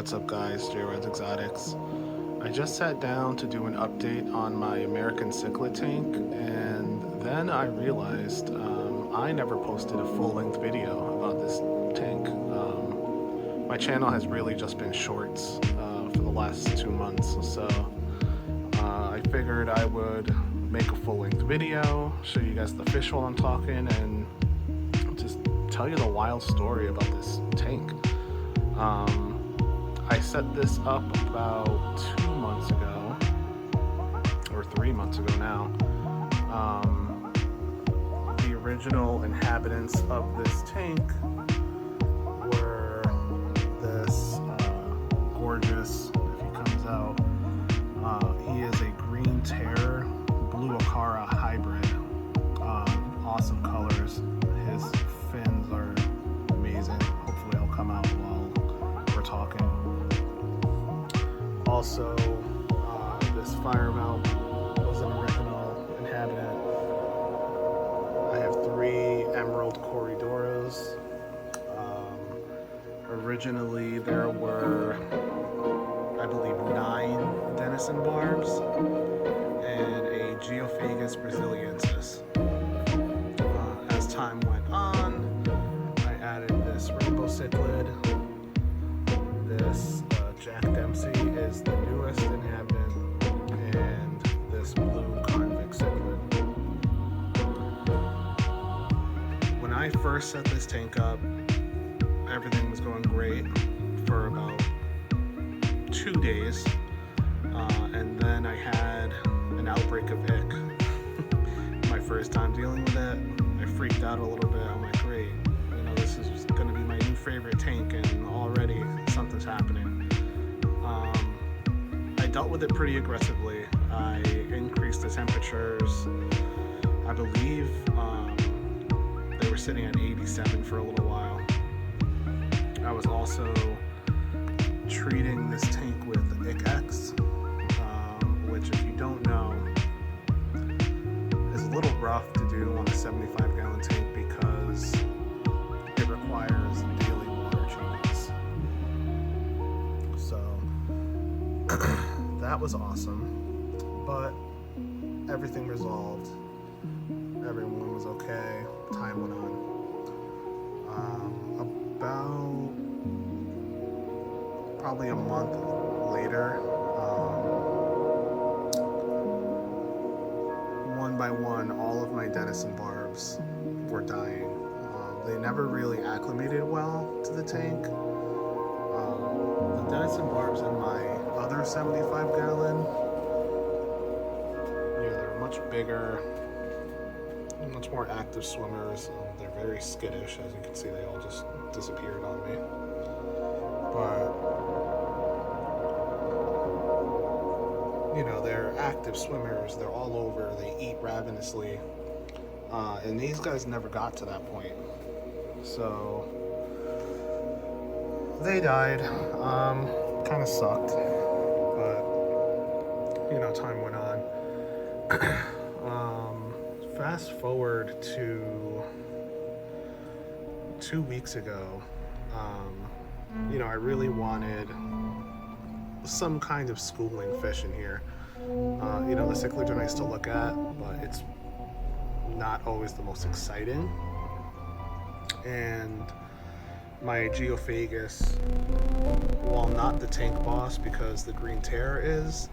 What's up guys, J-Red's Exotics. I just sat down to do an update on my American cichlid tank, and then I realized I never posted a full-length video about this tank. My channel has really just been shorts for the last 2 months, so I figured I would make a full-length video, show you guys the fish while I'm talking, and just tell you the wild story about this tank. I set this up about 2 months ago, or 3 months ago now. The original inhabitants of this tank were this gorgeous, if he comes out, he is a green terror, blue Acara hybrid, awesome colors. His fins are amazing. Hopefully he'll come out while we're talking. Also, this fire mount was an original inhabitant. I have 3 emerald corridoras. Originally there were, I believe, 9 denison barbs and a Geophagus brasiliensis. As time went on, I added this rainbow cichlid. This Jack Dempsey is the newest inhabitant, and this blue convict cichlid. When I first set this tank up, everything was going great for about 2 days, and then I had an outbreak of ick. My first time dealing with it, I freaked out a little bit. I'm like, great, this is going to be my new favorite tank, and already something's happening. I dealt with it pretty aggressively. I increased the temperatures. I believe they were sitting at 87 for a little while. I was also treating this tank with ICX, which, if you don't know, is a little rough to do on a 75-gallon tank because it requires daily water changes. So that was awesome, but everything resolved. Everyone was okay. Time went on. About probably a month later, one by one, all of my denison barbs were dying. They never really acclimated well to the tank. The denison barbs in my other 75-gallon, they're much bigger, much more active swimmers. They're very skittish. As you can see, they all just disappeared on me. But they're active swimmers. They're all over. They eat ravenously, and these guys never got to that point. So they died. Kind of sucked, but time went on. Fast forward to 2 weeks ago. I really wanted some kind of schooling fish in here. The cichlids are nice to look at, but it's not always the most exciting. And my Geophagus, while not the tank boss because the green terror is,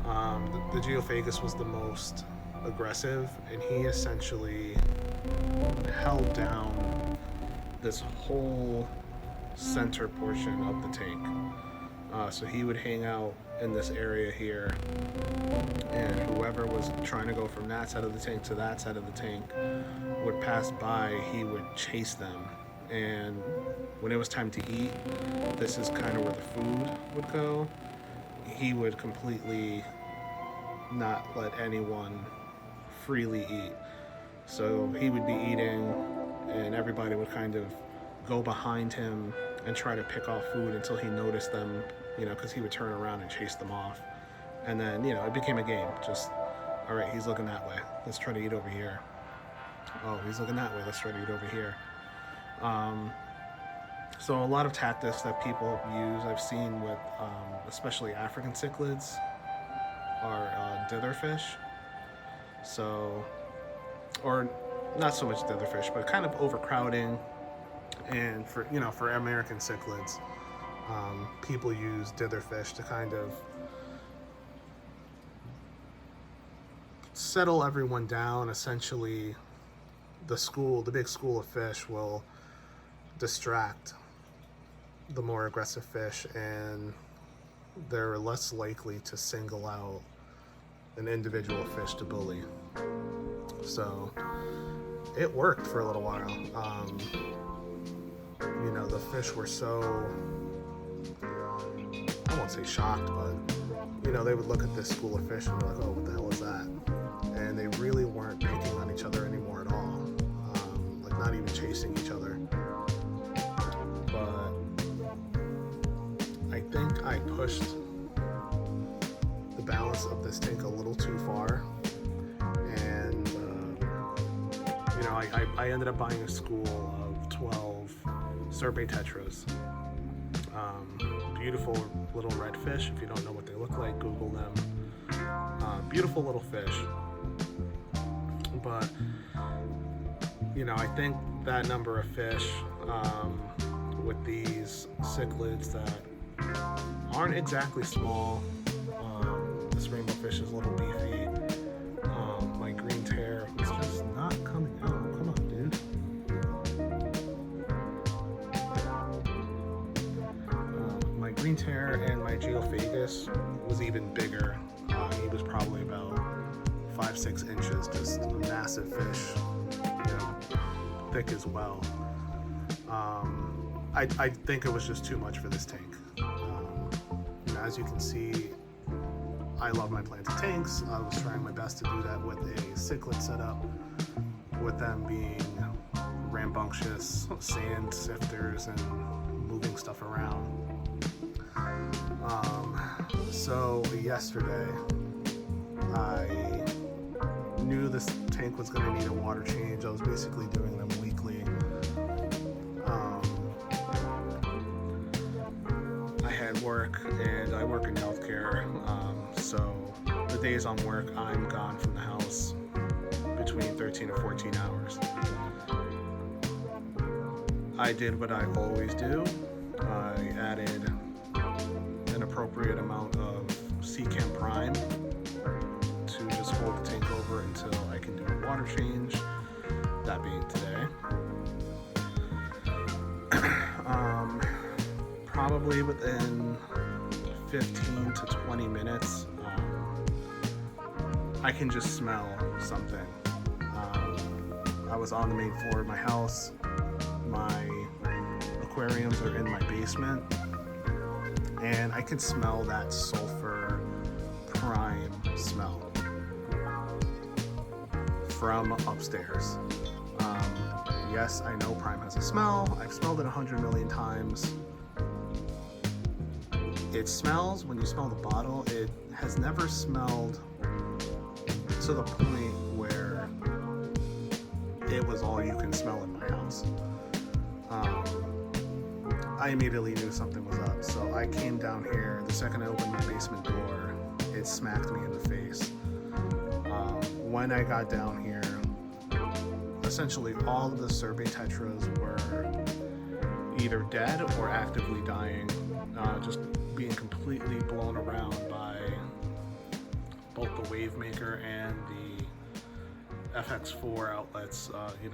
the Geophagus was the most aggressive, and he essentially held down this whole center portion of the tank. So he would hang out in this area here, and whoever was trying to go from that side of the tank to that side of the tank would pass by. He would chase them, and when it was time to eat, this is kind of where the food would go. He would completely not let anyone freely eat. So he would be eating, and everybody would kind of go behind him and try to pick off food until he noticed them, because he would turn around and chase them off. And then, it became a game. Just, all right, he's looking that way. Let's try to eat over here. Oh, he's looking that way. Let's try to eat over here. So a lot of tactics that people use, I've seen with especially African cichlids, are ditherfish. So, or not so much ditherfish, but kind of overcrowding. And for American cichlids, people use ditherfish to kind of settle everyone down. Essentially, the big school of fish will distract the more aggressive fish, and they're less likely to single out an individual fish to bully. So it worked for a little while. The fish were so, I won't say shocked, but they would look at this school of fish and be like, oh, what the hell is that? And they really weren't picking on each other anymore at all, like not even chasing each other. But I think I pushed the balance of this tank a little too far, and I ended up buying a school of 12 Sorbet tetras. Beautiful little red fish. If you don't know what they look like, Google them. Beautiful little fish. But I think that number of fish with these cichlids that aren't exactly small. This rainbow fish is a little beefy. My green tear is just not coming out. Come on, dude. My green tear and my geophagus was even bigger. He was probably about 5-6 inches, just a massive fish, thick as well. I think it was just too much for this tank. As you can see, I love my planted tanks. I was trying my best to do that with a cichlid setup, with them being rambunctious sand sifters and moving stuff around. So yesterday, I knew this tank was going to need a water change. I was basically doing them weekly. I had work, and I work in healthcare, so the days on work, I'm gone from the house between 13 and 14 hours. I did what I always do. I added an appropriate amount of Cam Prime to just hold the tank over until I can do a water change, that being today. Probably within 15 to 20 minutes, I can just smell something. I was on the main floor of my house. My aquariums are in my basement, and I can smell that sulfur prime smell from upstairs. Yes, I know prime has a smell. I've smelled it 100 million times. It smells, when you smell the bottle, it has never smelled to the point where it was all you can smell in my house. I immediately knew something was up, so I came down here. The second I opened my basement door, it smacked me in the face. When I got down here, essentially all of the Sorbet tetras were either dead or actively dying, just being completely blown around by both the wave maker and the FX4 outlets.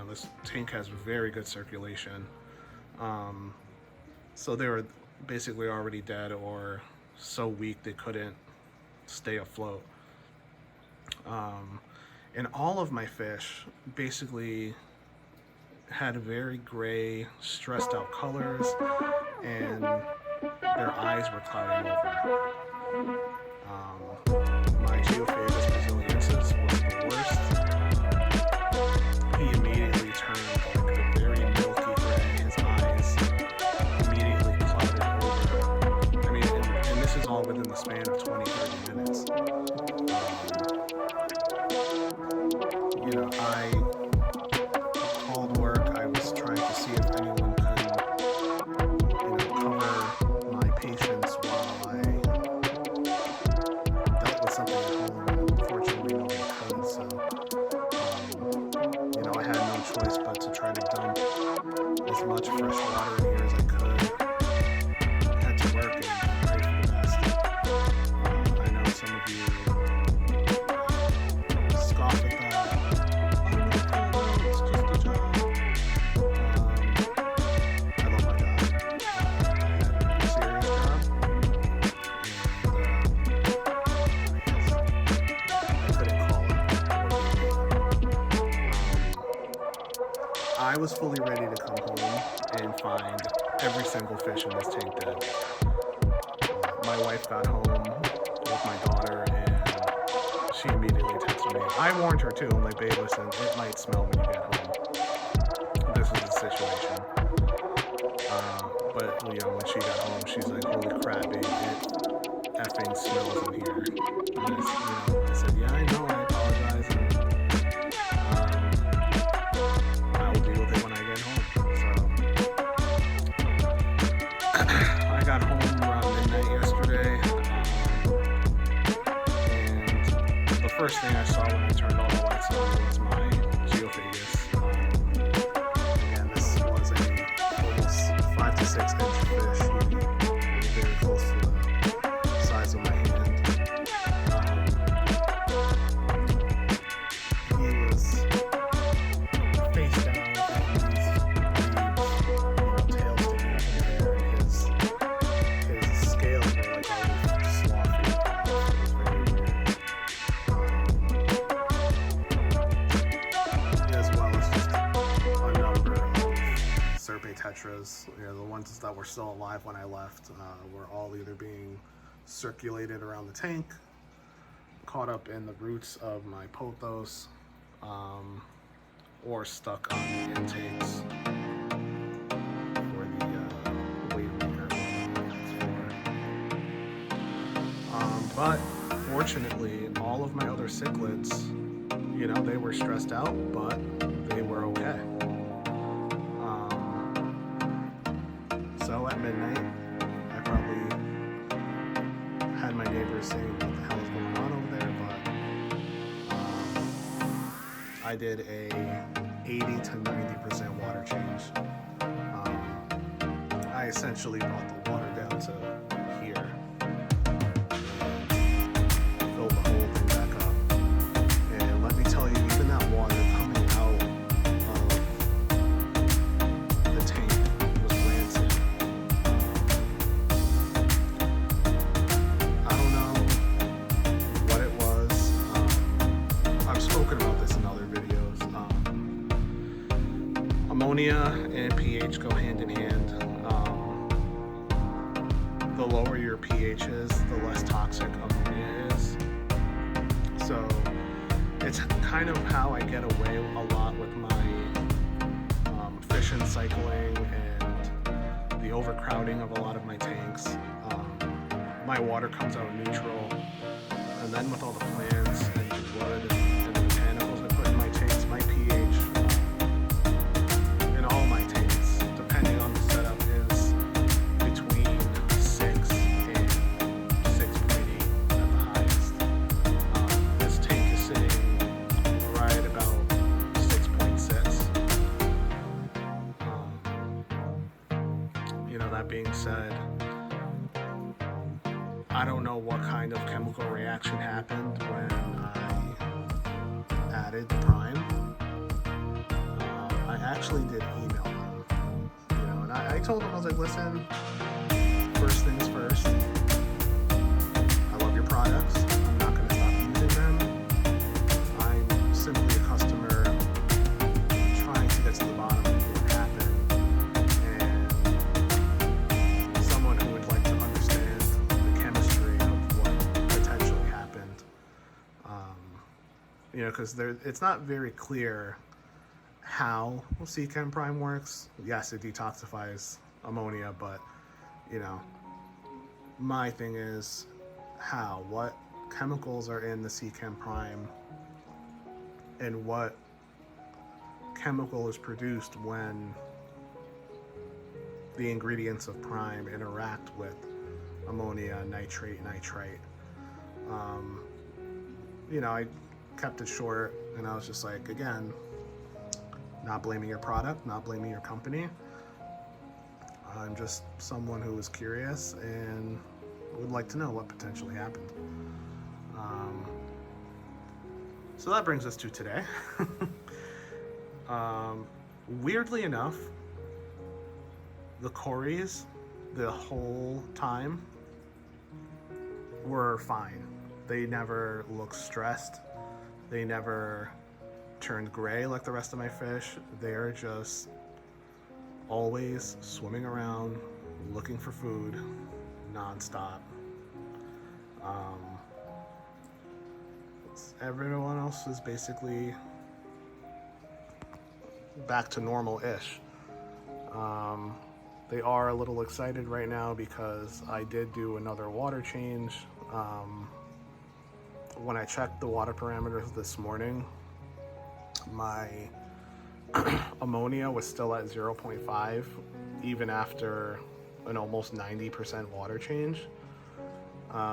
This tank has very good circulation. So they were basically already dead or so weak they couldn't stay afloat. And all of my fish basically had very gray, stressed out colors, and their eyes were clouding over. My Geophagus Braziliensis was the worst. He immediately turned like a very milky gray. His eyes immediately clouded over. I mean, and this is all within the span of 20-30 minutes. I called work. I was trying to see if anyone could patience while I dealt with something at home. Unfortunately, nobody could, so I had no choice but to try to dump as much fresh water in here as I could. Had to work and pray for the best. I know some of you scoff at that. Oh no, it's just a job. I love my job. I had a really serious job, and I couldn't call it more than I was fully ready to come home and find every single fish in this tank dead. My wife got home with my daughter and she immediately texted me. I warned her too. I'm like, babe, listen, it might smell when you get home. This is the situation. But when she got home, she's like, holy crap, babe, it effing smells in here. And I said, yeah, I know, I apologize. And, I will deal with it when I get home. So I got home around midnight yesterday. And the first thing I saw when I turned all the lights on was my geophagus. Again, this was a almost 5 to 6 inch fish, very close to the size of my hand. He was face down and these leaves, tail sticking up in the air, and his scales were like all sloppy. It was very weird. As well as just a number of Serpe tetras. The ones that were still alive when I left were all either being circulated around the tank, caught up in the roots of my pothos, or stuck on the intakes for the wave maker. But fortunately, all of my other cichlids, they were stressed out, but they were okay. So at midnight, I probably had my neighbors saying what the hell is going on over there, but I did a 80 to 90% water change. I essentially brought the water down to here, filled the whole thing back up, and let me tell you, even that water coming out of the tank was rancid. I don't know what it was. I've spoken about this in other videos. Ammonia and pH go hand in hand. The lower your pH is, the less toxic ammonia is. So it's kind of how I get away a lot with my fission cycling and the overcrowding of a lot of my tanks. My water comes out neutral, and then with all the plants and the wood and the botanicals I put in my tanks, my pH in all my tanks, depending on the setup, is between 6 and 6.8 at the highest. This tank is sitting right about 6.6. That being said, I don't know what kind of chemical reaction happened when I added the prime. I actually did email them, and I told them, I was like, listen, first things first, I love your products. I'm not going to stop using them. I'm simply a customer trying to get to the bottom of what happened, and someone who would like to understand the chemistry of what potentially happened. Because it's not very clear how C-Chem Prime works. Yes, it detoxifies ammonia, but my thing is what chemicals are in the C-Chem Prime, and what chemical is produced when the ingredients of prime interact with ammonia, nitrate, nitrite. I kept it short, and I was just like, again, not blaming your product, not blaming your company. I'm just someone who was curious and would like to know what potentially happened. So that brings us to today. Weirdly enough, the Corys the whole time were fine. They never looked stressed. They never turned gray like the rest of my fish. They're just always swimming around, looking for food, nonstop. Everyone else is basically back to normal-ish. They are a little excited right now because I did do another water change. When I checked the water parameters this morning, my ammonia was still at 0.5 even after an almost 90% water change.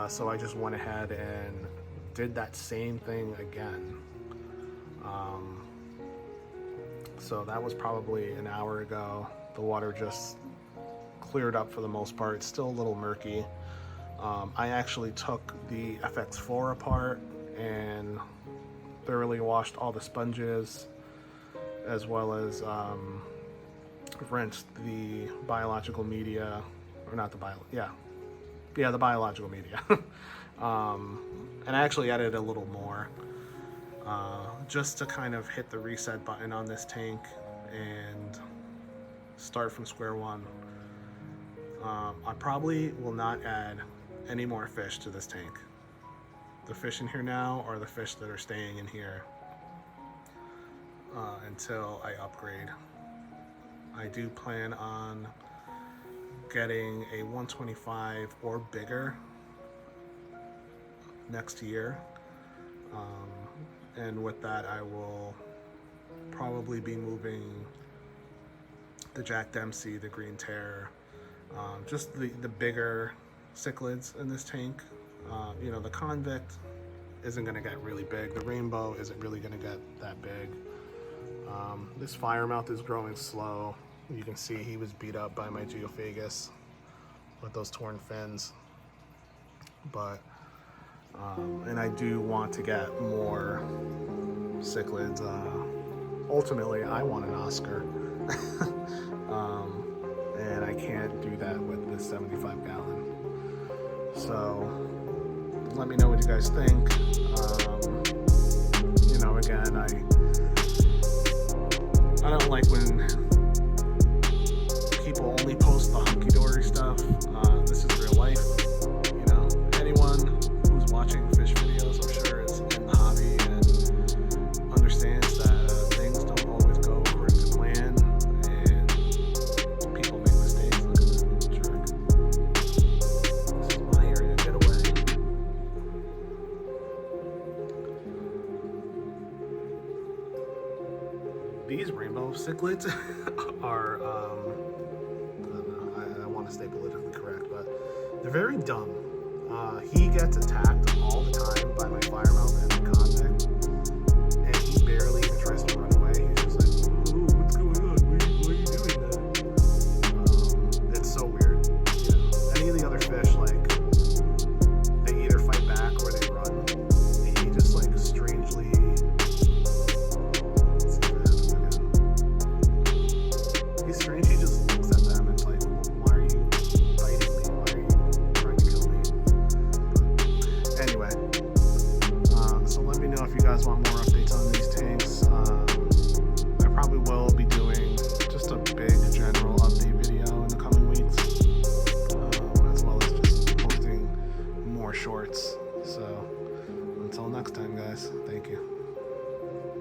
So I just went ahead and did that same thing again. So that was probably an hour ago. The water just cleared up for the most part. It's still a little murky. I actually took the FX4 apart and thoroughly washed all the sponges, as well as rinsed the biological media, or not the the biological media. And I actually added a little more, just to kind of hit the reset button on this tank and start from square one. I probably will not add any more fish to this tank. The fish in here now are the fish that are staying in here until I upgrade. I do plan on getting a 125 or bigger next year, and with that I will probably be moving the Jack Dempsey, the Green Terror, just the bigger cichlids in this tank. The Convict isn't going to get really big. The Rainbow isn't really going to get that big. This Firemouth is growing slow. You can see he was beat up by my Geophagus with those torn fins. But, and I do want to get more cichlids. Ultimately, I want an Oscar. And I can't do that with this 75 gallon. So let me know what you guys think. Again, I don't like when people only post the hunky-dory stuff. This is real life. Anyone who's watching fish videos, I'm sure, is in the hobby and understands that things don't always go according to plan, and people make mistakes. Look at this little jerk. This is my area. Get away. These rainbow cichlids are, I want to stay politically correct, but they're very dumb. He gets attacked all the time by my Firemouth and the Convict, and he barely even tries to run away. He's just like, "Ooh, what's going on? Why are you doing that?" It's so weird. Any of the other fish, they either fight back or they run. He just strangely. He's strange. He just looks at them and why are you biting me? Why are you trying to kill me? But anyway, so let me know if you guys want more